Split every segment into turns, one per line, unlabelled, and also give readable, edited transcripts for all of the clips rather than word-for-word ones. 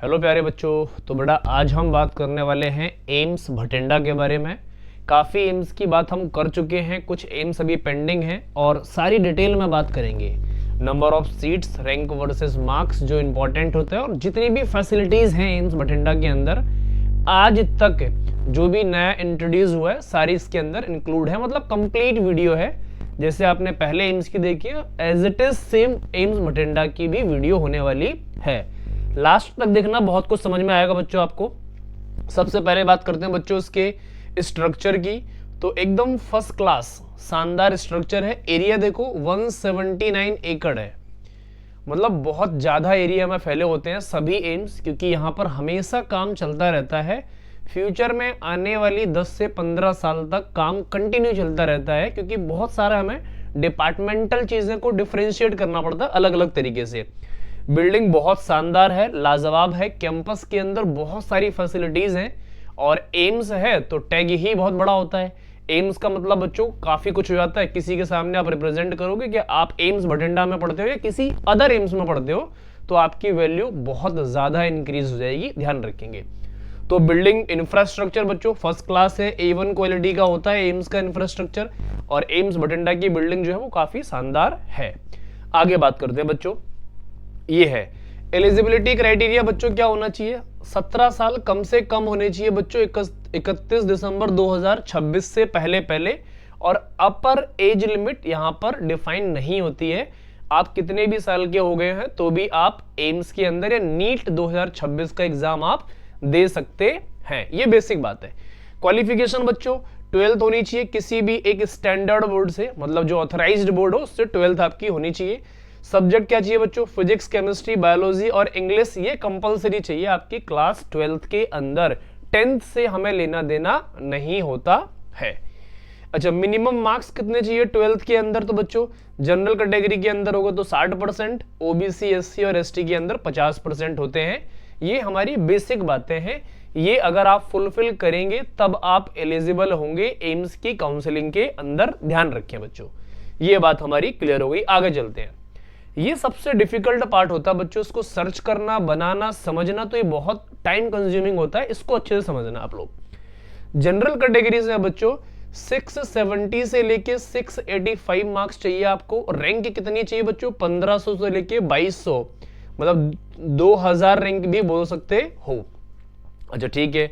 Hello प्यारे बच्चों। तो बेटा आज हम बात करने वाले हैं एम्स भटिंडा के बारे में। काफ़ी एम्स की बात हम कर चुके हैं, कुछ एम्स अभी पेंडिंग हैं और सारी डिटेल में बात करेंगे। Number of seats, rank versus marks जो इंपॉर्टेंट होते हैं और जितनी भी फैसिलिटीज़ हैं एम्स भटिंडा के अंदर आज तक जो भी नया इंट्रोड्यूस हुआ है सारी इसके अंदर इंक्लूड है। मतलब कंप्लीट वीडियो है, जैसे आपने पहले एम्स की देखी है as it is same AIIMS Bathinda की भी वीडियो होने वाली है। लास्ट तक देखना, बहुत कुछ समझ में आएगा बच्चों आपको। सबसे पहले बात करते हैं बच्चों इसके स्ट्रक्चर की। तो एकदम फर्स्ट क्लास शानदार स्ट्रक्चर है। एरिया देखो 179 एकड़ है, मतलब बहुत ज़्यादा एरिया में फैले होते हैं सभी एम्स, क्योंकि यहाँ पर हमेशा काम चलता रहता है। फ्यूचर में आने वाली 10 से 15 साल तक काम कंटिन्यू चलता रहता है, क्योंकि बहुत सारा हमें डिपार्टमेंटल चीज़ें को डिफ्रेंशिएट करना पड़ता है अलग अलग तरीके से। बिल्डिंग बहुत शानदार है, लाजवाब है। कैंपस के अंदर बहुत सारी फैसिलिटीज़ हैं और एम्स है तो टैग ही बहुत बड़ा होता है। एम्स का मतलब बच्चों काफ़ी कुछ हो जाता है। किसी के सामने आप रिप्रेजेंट करोगे कि आप एम्स भटिंडा में पढ़ते हो या किसी अदर एम्स में पढ़ते हो, तो आपकी वैल्यू बहुत ज़्यादा इंक्रीज हो जाएगी, ध्यान रखेंगे। तो बिल्डिंग इंफ्रास्ट्रक्चर बच्चों फर्स्ट क्लास है, A1 क्वालिटी का होता है एम्स का इंफ्रास्ट्रक्चर, और एम्स भटिंडा की बिल्डिंग जो है वो काफ़ी शानदार है। आगे बात करते हैं बच्चों, ये है एलिजिबिलिटी क्राइटेरिया बच्चों। क्या होना चाहिए? 17 साल कम से कम होने चाहिए बच्चों 31 दिसंबर 2026 से पहले। और अपर एज लिमिट यहाँ पर डिफाइन नहीं होती है। आप कितने भी साल के हो गए हैं तो भी आप एम्स के अंदर या नीट 2026 का एग्जाम आप दे सकते हैं, ये बेसिक बात है। क्वालिफिकेशन बच्चों 12th होनी चाहिए किसी भी एक स्टैंडर्ड बोर्ड से, मतलब जो ऑथराइज्ड बोर्ड हो उससे 12th आपकी होनी चाहिए। सब्जेक्ट क्या चाहिए बच्चों? फिजिक्स, केमिस्ट्री, बायोलॉजी और इंग्लिश, ये कंपलसरी चाहिए आपकी क्लास 12th के अंदर। 10th से हमें लेना देना नहीं होता है। अच्छा, मिनिमम मार्क्स कितने चाहिए 12th के अंदर? तो बच्चों जनरल कैटेगरी के अंदर होगा तो 60%, ओबीसी, एससी और एसटी के अंदर 50% होते हैं। ये हमारी बेसिक बातें हैं, ये अगर आप फुलफिल करेंगे तब आप एलिजिबल होंगे एम्स की काउंसलिंग के अंदर, ध्यान रखें बच्चों। ये बात हमारी क्लियर हो गई। आगे चलते हैं। ये सबसे डिफिकल्ट पार्ट होता है बच्चों, इसको सर्च करना, बनाना, समझना, तो ये बहुत टाइम कंज्यूमिंग होता है, इसको अच्छे से समझना आप लोग। जनरल कैटेगरी से बच्चों 670 से लेके 685 मार्क्स चाहिए आपको। रैंक कितनी चाहिए बच्चों? 1500 से लेके 2200, मतलब 2000 रैंक भी बोल सकते हो। अच्छा ठीक है।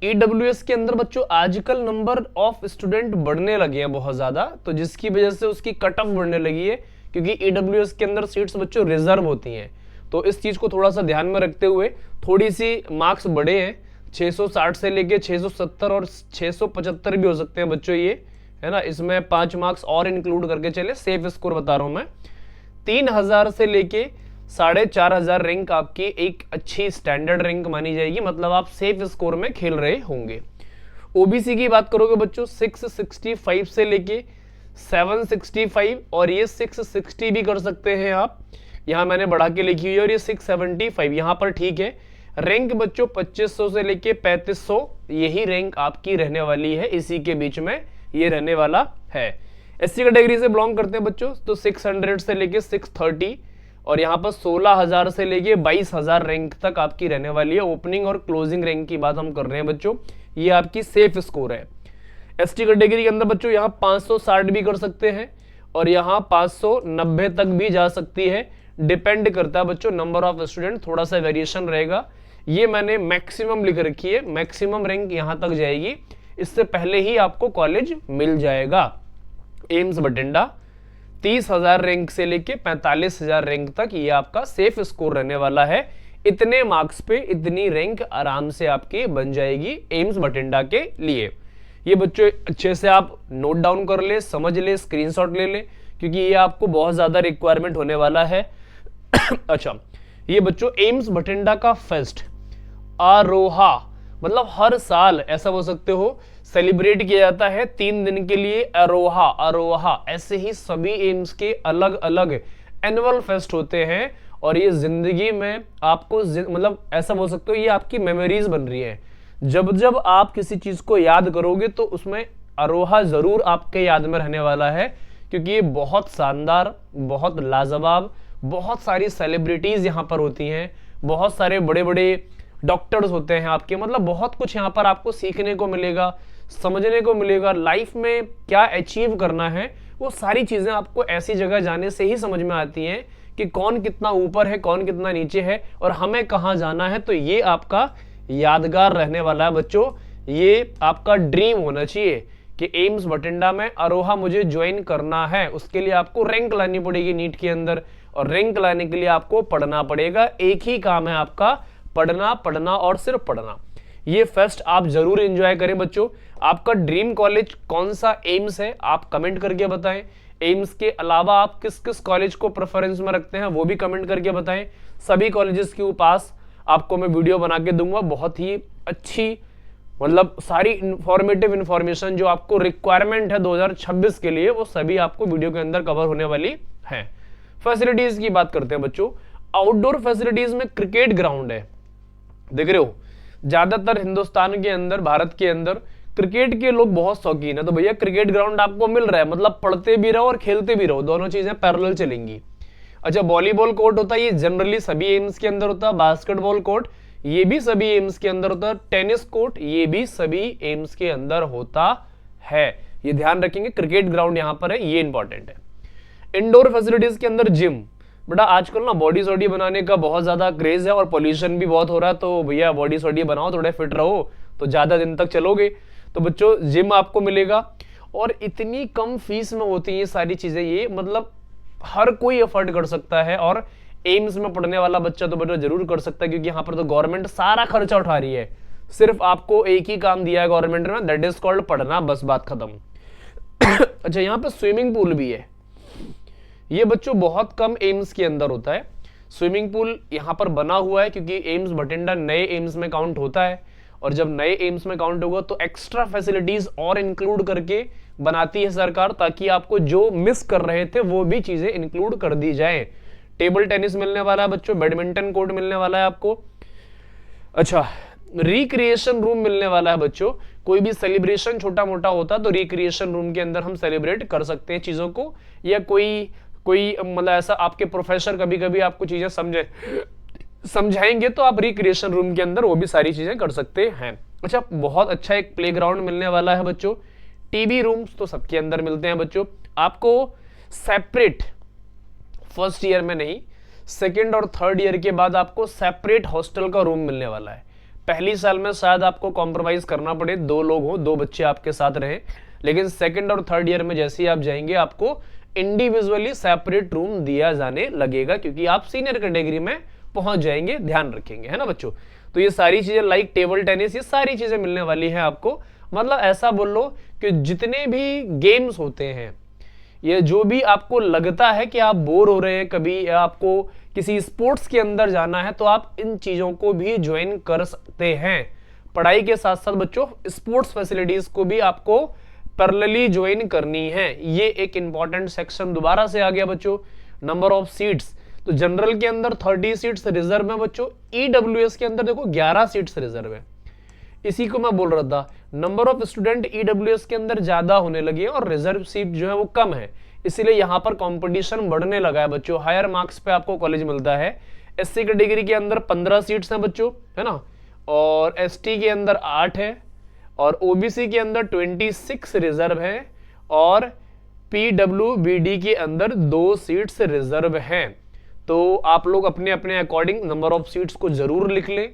ईडब्ल्यूएस के अंदर बच्चों आजकल नंबर ऑफ स्टूडेंट बढ़ने लगे हैं बहुत ज्यादा, तो जिसकी वजह से उसकी कट ऑफ बढ़ने लगी है, क्योंकि ईडब्ल्यूएस के अंदर सीट्स बच्चों रिजर्व होती हैं। तो इस चीज को थोड़ा सा ध्यान में रखते हुए थोड़ी सी मार्क्स बढ़े हैं, 660 से लेके 670 और 675 भी हो सकते हैं बच्चों, ये है ना। इसमें 5 मार्क्स और इंक्लूड करके चले, सेफ स्कोर बता रहा हूं मैं। 3000 से लेके 4500 रैंक आपकी एक अच्छी स्टैंडर्ड रैंक मानी जाएगी, मतलब आप सेफ स्कोर में खेल रहे होंगे। ओबीसी की बात करोगे बच्चों 665 से लेके 765, और ये 660 भी कर सकते हैं आप, यहां मैंने बढ़ा के लिखी हुई है, और ये 675 यहां पर ठीक है। रैंक बच्चों 2500 से लेके 3500, यही रैंक आपकी रहने वाली है, इसी के बीच में ये रहने वाला है। एससी कैटेगरी से बिलोंग करते हैं बच्चों तो 600 से लेके 630, और यहाँ पर 16000 से लेके 22000 रैंक तक आपकी रहने वाली है। ओपनिंग और क्लोजिंग रैंक की बात हम कर रहे हैं बच्चों, ये आपकी सेफ स्कोर है। एसटी कैटेगरी के अंदर बच्चों यहाँ 560 भी कर सकते हैं, और यहाँ 590 तक भी जा सकती है, डिपेंड करता है बच्चों नंबर ऑफ स्टूडेंट, थोड़ा सा वेरिएशन रहेगा। ये मैंने मैक्सिमम लिख रखी है, मैक्सिमम रैंक यहाँ तक जाएगी, इससे पहले ही आपको कॉलेज मिल जाएगा। एम्स भटिंडा 30,000 रैंक से लेके 45,000 रैंक तक ये आपका सेफ स्कोर रहने वाला है। इतने मार्क्स पे इतनी रैंक आराम से आपकी बन जाएगी एम्स भटिंडा के लिए। ये बच्चों अच्छे से आप नोट डाउन कर ले, समझ ले, स्क्रीनशॉट ले ले, क्योंकि ये आपको बहुत ज्यादा रिक्वायरमेंट होने वाला है। अच्छा, ये बच्चों एम्स भटिंडा का फेस्ट आरोहा, मतलब हर साल ऐसा बोल सकते हो सेलिब्रेट किया जाता है 3 दिन के लिए। अरोहा अरोहा, ऐसे ही सभी एम्स के अलग अलग एनुअल फेस्ट होते हैं, और ये जिंदगी में आपको मतलब ऐसा बोल सकते हो ये आपकी मेमोरीज बन रही है। जब जब आप किसी चीज को याद करोगे तो उसमें अरोहा जरूर आपके याद में रहने वाला है, क्योंकि ये बहुत शानदार, बहुत लाजवाब, बहुत सारी सेलिब्रिटीज यहाँ पर होती हैं, बहुत सारे बड़े बड़े डॉक्टर्स होते हैं आपके, मतलब बहुत कुछ यहाँ पर आपको सीखने को मिलेगा, समझने को मिलेगा। लाइफ में क्या अचीव करना है वो सारी चीजें आपको ऐसी जगह जाने से ही समझ में आती हैं कि कौन कितना ऊपर है, कौन कितना नीचे है और हमें कहाँ जाना है। तो ये आपका यादगार रहने वाला है बच्चों, ये आपका ड्रीम होना चाहिए कि एम्स बठिंडा में अरोहा मुझे ज्वाइन करना है। उसके लिए आपको रैंक लानी पड़ेगी नीट के अंदर, और रैंक लाने के लिए आपको पढ़ना पड़ेगा। एक ही काम है आपका, पढ़ना पढ़ना और सिर्फ पढ़ना। ये फेस्ट आप जरूर एंजॉय करें बच्चों। आपका ड्रीम कॉलेज कौन सा एम्स है आप कमेंट करके बताएं। एम्स के अलावा आप किस किस कॉलेज को प्रेफरेंस में रखते हैं वो भी कमेंट करके बताएं। सभी कॉलेजेस के पास आपको मैं वीडियो बना के दूंगा, बहुत ही अच्छी, मतलब सारी इंफॉर्मेटिव इंफॉर्मेशन जो आपको रिक्वायरमेंट है 2026 के लिए वो सभी आपको वीडियो के अंदर कवर होने वाली है। फैसिलिटीज की बात करते हैं बच्चों। आउटडोर फैसिलिटीज में क्रिकेट ग्राउंड है, देख रहे हो ज्यादातर हिंदुस्तान के अंदर, भारत के अंदर क्रिकेट के लोग बहुत शौकीन है, तो भैया क्रिकेट ग्राउंड आपको मिल रहा है, मतलब पढ़ते भी रहो और खेलते भी रहो, दोनों चीजें पैरेलल चलेंगी। अच्छा, वॉलीबॉल कोर्ट होता है, ये जनरली सभी एम्स के अंदर होता है। बास्केटबॉल कोर्ट ये भी सभी एम्स के अंदर होता है। टेनिस कोर्ट ये भी सभी एम्स के अंदर होता है, ये ध्यान रखेंगे। क्रिकेट ग्राउंड यहां पर है, ये इंपॉर्टेंट है। इंडोर फैसिलिटीज के अंदर जिम, बेटा आजकल ना बॉडी सॉडी बनाने का बहुत ज्यादा क्रेज है और पोल्यूशन भी बहुत हो रहा है, तो भैया बॉडी सॉडी बनाओ, थोड़े फिट रहो तो ज्यादा दिन तक चलोगे। तो बच्चों जिम आपको मिलेगा और इतनी कम फीस में होती है ये सारी चीजें, ये मतलब हर कोई अफोर्ड कर सकता है और एम्स में पढ़ने वाला बच्चा तो बेटा जरूर कर सकता है, क्योंकि यहाँ पर तो गवर्नमेंट सारा खर्चा उठा रही है। सिर्फ आपको एक ही काम दिया है गवर्नमेंट ने, दैट इज कॉल्ड पढ़ना, बस बात खत्म। अच्छा, यहाँ पे स्विमिंग पूल भी है, ये बच्चों बहुत कम एम्स के अंदर होता है। स्विमिंग पूल यहाँ पर बना हुआ है क्योंकि एम्स बठिंडा नए एम्स में काउंट होता है, और जब नए एम्स में काउंट होगा तो एक्स्ट्रा फैसिलिटीज और इंक्लूड करके बनाती है सरकार, ताकि आपको जो मिस कर रहे थे वो भी चीजें इंक्लूड कर दी जाए। टेबल टेनिस मिलने वाला है बच्चों, बैडमिंटन कोर्ट मिलने वाला है आपको। अच्छा, रिक्रिएशन रूम मिलने वाला है बच्चों। कोई भी सेलिब्रेशन छोटा मोटा होता तो रिक्रिएशन रूम के अंदर हम सेलिब्रेट कर सकते हैं चीजों को, या कोई मतलब ऐसा आपके प्रोफेसर कभी कभी आपको चीजें समझाएंगे तो आप रिक्रिएशन रूम के अंदर वो भी सारी चीजें कर सकते हैं। अच्छा, बहुत अच्छा एक प्लेग्राउंड मिलने वाला है बच्चों। टीवी रूम्स तो सबके अंदर मिलते हैं बच्चों। आपको सेपरेट फर्स्ट ईयर में नहीं, सेकेंड और थर्ड ईयर के बाद आपको सेपरेट हॉस्टल का रूम मिलने वाला है। पहली साल में शायद आपको कॉम्प्रोमाइज करना पड़े, 2 लोग हो, 2 बच्चे आपके साथ रहे, लेकिन सेकेंड और थर्ड ईयर में जैसे ही आप जाएंगे आपको इंडिविजुअली सेपरेट रूम दिया जाने लगेगा, क्योंकि आप सीनियर कैटेगरी में पहुंच जाएंगे, ध्यान रखेंगे, है ना बच्चों। तो ये सारी चीजें लाइक टेबल टेनिस, ये सारी चीजें मिलने वाली है आपको। मतलब ऐसा बोल लो कि जितने भी गेम्स होते हैं, ये जो भी आपको लगता है कि आप बोर हो रहे हैं कभी, या आपको किसी स्पोर्ट्स के अंदर जाना है, तो आप इन चीजों को भी ज्वाइन कर सकते हैं। पढ़ाई के साथ साथ बच्चों स्पोर्ट्स फैसिलिटीज को भी आपको पैरेलली ज्वाइन करनी है। ये एक इंपॉर्टेंट सेक्शन दोबारा से आ गया बच्चों। नंबर ऑफ सीट्स, तो जनरल के अंदर 30 सीट्स रिजर्व है बच्चों। ईडब्ल्यूएस के अंदर देखो 11 सीट्स रिजर्व है। इसी को मैं बोल रहा था, नंबर ऑफ स्टूडेंट ईडब्ल्यूएस के अंदर ज्यादा होने लगे हैं और रिजर्व सीट जो है वो कम है, इसीलिए यहां पर कंपटीशन बढ़ने लगा है बच्चों। हायर मार्क्स पे आपको कॉलेज मिलता है। एससी कैटेगरी के अंदर 15 सीट्स हैं बच्चों, है ना, और एसटी के अंदर 8 है, और ओबीसी के अंदर 26 रिजर्व है, और पीडब्ल्यूबीडी के अंदर 2 सीट्स रिजर्व हैं। तो आप लोग अपने अपने अकॉर्डिंग नंबर ऑफ सीट्स को जरूर लिख लें,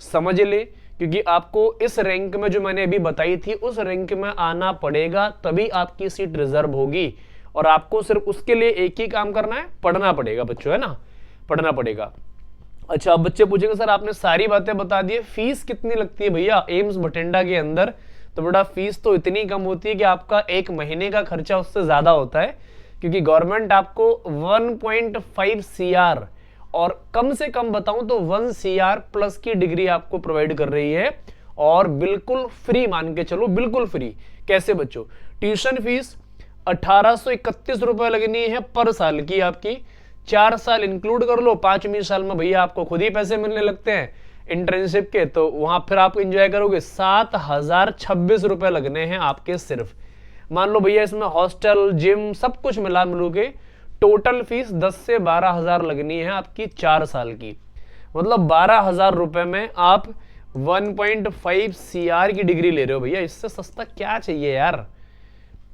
समझ लें, क्योंकि आपको इस रैंक में जो मैंने अभी बताई थी उस रैंक में आना पड़ेगा, तभी आपकी सीट रिजर्व होगी। और आपको सिर्फ उसके लिए एक ही काम करना है, पढ़ना पड़ेगा बच्चों, है ना, पढ़ना पड़ेगा। अच्छा, अब बच्चे पूछेंगे सर आपने सारी बातें बता दी, फीस कितनी लगती है भैया एम्स बठिंडा के अंदर? तो बेटा फीस तो इतनी कम होती है कि आपका 1 महीने का खर्चा उससे ज्यादा होता है, क्योंकि गवर्नमेंट आपको 1.5 CR और कम से कम बताऊं तो 1 CR प्लस की डिग्री आपको प्रोवाइड कर रही है, और बिल्कुल फ्री, मान के चलो बिल्कुल फ्री। कैसे बच्चों? ट्यूशन फीस 1831 रुपए लगनी है पर साल की आपकी, 4 साल इंक्लूड कर लो, 5वीं साल में भैया आपको खुद ही पैसे मिलने लगते हैं इंटर्नशिप के, तो वहां फिर आप एंजॉय करोगे। 7026 रुपए लगने हैं आपके सिर्फ। मान लो भैया इसमें हॉस्टल, जिम सब कुछ मिला मिलू के टोटल फीस 10 से 12 हजार लगनी है आपकी 4 साल की। मतलब 12,000 रुपए में आप 1.5 CR की डिग्री ले रहे हो भैया, इससे सस्ता क्या चाहिए यार।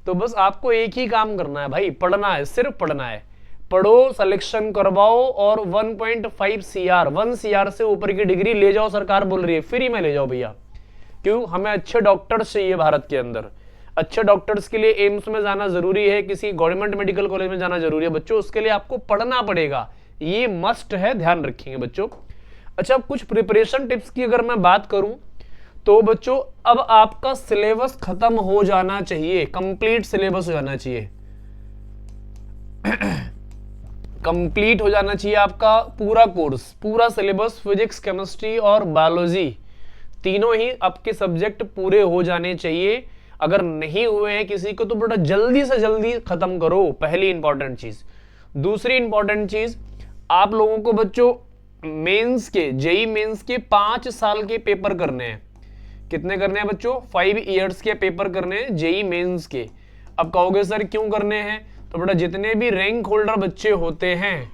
तो बस आपको एक ही काम करना है भाई, पढ़ना है, सिर्फ पढ़ना है। पढ़ो, सिलेक्शन करवाओ और 1.5 CR 1 CR से ऊपर की डिग्री ले जाओ, सरकार बोल रही है फ्री में ले जाओ भैया। क्यों? हमें अच्छे डॉक्टर्स चाहिए भारत के अंदर। अच्छे डॉक्टर्स के लिए एम्स में जाना जरूरी है, किसी गवर्नमेंट मेडिकल कॉलेज में जाना जरूरी है बच्चों, उसके लिए आपको पढ़ना पड़ेगा, ये मस्ट है, ध्यान रखेंगे बच्चों। अच्छा, कुछ प्रिपरेशन टिप्स की अगर मैं बात करूं तो बच्चों अब आपका सिलेबस खत्म हो जाना चाहिए, कंप्लीट सिलेबस हो जाना चाहिए। कंप्लीट हो जाना चाहिए आपका पूरा कोर्स, पूरा सिलेबस, फिजिक्स, केमिस्ट्री और बायोलॉजी, तीनों ही आपके सब्जेक्ट पूरे हो जाने चाहिए। अगर नहीं हुए हैं किसी को तो बड़ा जल्दी से जल्दी खत्म करो, पहली इंपॉर्टेंट चीज। दूसरी इंपॉर्टेंट चीज, आप लोगों को बच्चों मेंस के, जेई मेंस के 5 साल के पेपर करने हैं। कितने करने हैं बच्चों? 5 इयर्स के पेपर करने हैं जेई मेंस के। अब कहोगे सर क्यों करने हैं? तो बेटा जितने भी रैंक होल्डर बच्चे होते हैं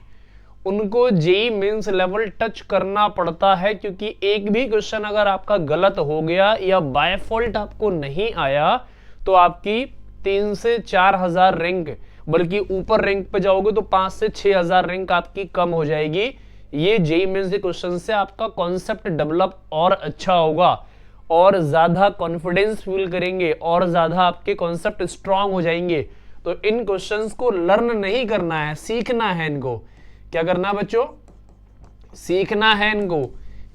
उनको जेई मेंस लेवल टच करना पड़ता है, क्योंकि एक भी क्वेश्चन अगर आपका गलत हो गया या बाय फॉल्ट आपको नहीं आया तो आपकी 3 से 4,000 रैंक, बल्कि ऊपर रैंक पे जाओगे तो 5 से 6,000 रैंक आपकी कम हो जाएगी। ये जेई मेंस के क्वेश्चन से आपका कॉन्सेप्ट डेवलप और अच्छा होगा और ज्यादा कॉन्फिडेंस फील करेंगे और ज्यादा आपके कॉन्सेप्ट स्ट्रांग हो जाएंगे। तो इन क्वेश्चंस को लर्न नहीं करना है, सीखना है इनको। क्या करना बच्चों? सीखना है इनको,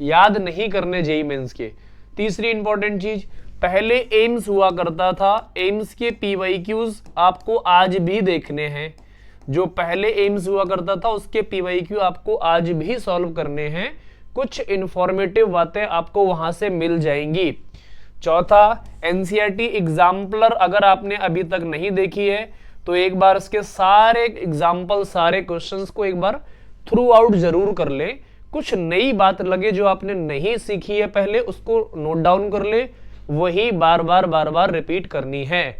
याद नहीं करने जेई मेंस के। तीसरी इंपॉर्टेंट चीज, पहले एम्स हुआ करता था, एम्स के पीवाईक्यूज आपको आज भी देखने हैं। जो पहले एम्स हुआ करता था उसके पीवाईक्यू आपको आज भी सॉल्व करने हैं, कुछ इंफॉर्मेटिव बातें आपको वहां से मिल जाएंगी। चौथा, एनसीईआरटी एग्जाम्पलर अगर आपने अभी तक नहीं देखी है तो एक बार इसके सारे एग्जाम्पल, सारे क्वेश्चंस को एक बार थ्रू आउट जरूर कर ले। कुछ नई बात लगे जो आपने नहीं सीखी है पहले, उसको नोट डाउन कर ले, वही बार बार रिपीट करनी है।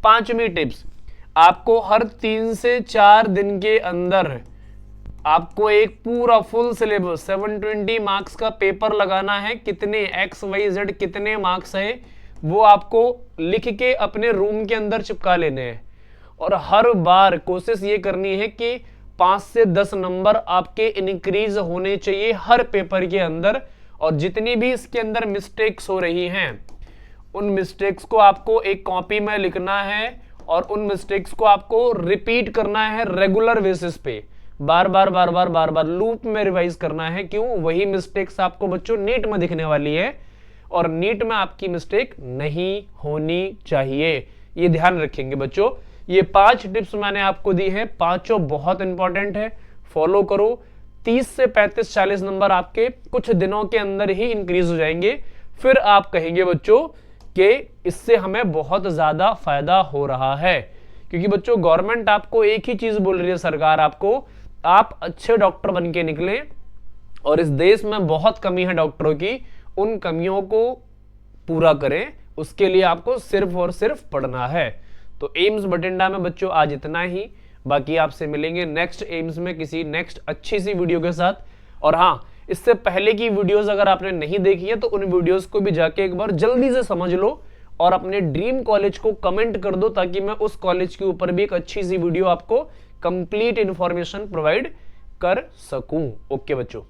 पांचवी टिप्स, आपको हर 3 से 4 दिन के अंदर आपको एक पूरा फुल सिलेबस 720 मार्क्स का पेपर लगाना है। कितने XYZ कितने मार्क्स है वो आपको लिख के अपने रूम के अंदर चिपका लेने हैं और हर बार कोशिश ये करनी है कि 5 से 10 नंबर आपके इंक्रीज होने चाहिए हर पेपर के अंदर। और जितनी भी इसके अंदर मिस्टेक्स हो रही हैं उन मिस्टेक्स को आपको एक कॉपी में लिखना है और उन मिस्टेक्स को आपको रिपीट करना है रेगुलर बेसिस पे, बार बार लूप में रिवाइज करना है। क्यों? वही मिस्टेक्स आपको बच्चों नीट में दिखने वाली है और नीट में आपकी मिस्टेक नहीं होनी चाहिए, ये ध्यान रखेंगे बच्चों। ये 5 टिप्स मैंने आपको दी है, पांचों बहुत इंपॉर्टेंट है, फॉलो करो। 30 से 35-40 नंबर आपके कुछ दिनों के अंदर ही इंक्रीज हो जाएंगे। फिर आप कहेंगे बच्चों कि इससे हमें बहुत ज्यादा फायदा हो रहा है, क्योंकि बच्चों गवर्नमेंट आपको एक ही चीज बोल रही है, सरकार आपको, आप अच्छे डॉक्टर बन के निकले। और इस देश में बहुत कमी है डॉक्टरों की, उन कमियों को पूरा करें, उसके लिए आपको सिर्फ और सिर्फ पढ़ना है। तो एम्स बठिंडा में बच्चों आज इतना ही, बाकी आपसे मिलेंगे नेक्स्ट एम्स में किसी नेक्स्ट अच्छी सी वीडियो के साथ। और हाँ, इससे पहले की वीडियोस अगर आपने नहीं देखी है तो उन वीडियोस को भी जाके एक बार जल्दी से समझ लो और अपने ड्रीम कॉलेज को कमेंट कर दो, ताकि मैं उस कॉलेज के ऊपर भी एक अच्छी सी वीडियो आपको कंप्लीट इंफॉर्मेशन प्रोवाइड कर सकूं। ओके बच्चों।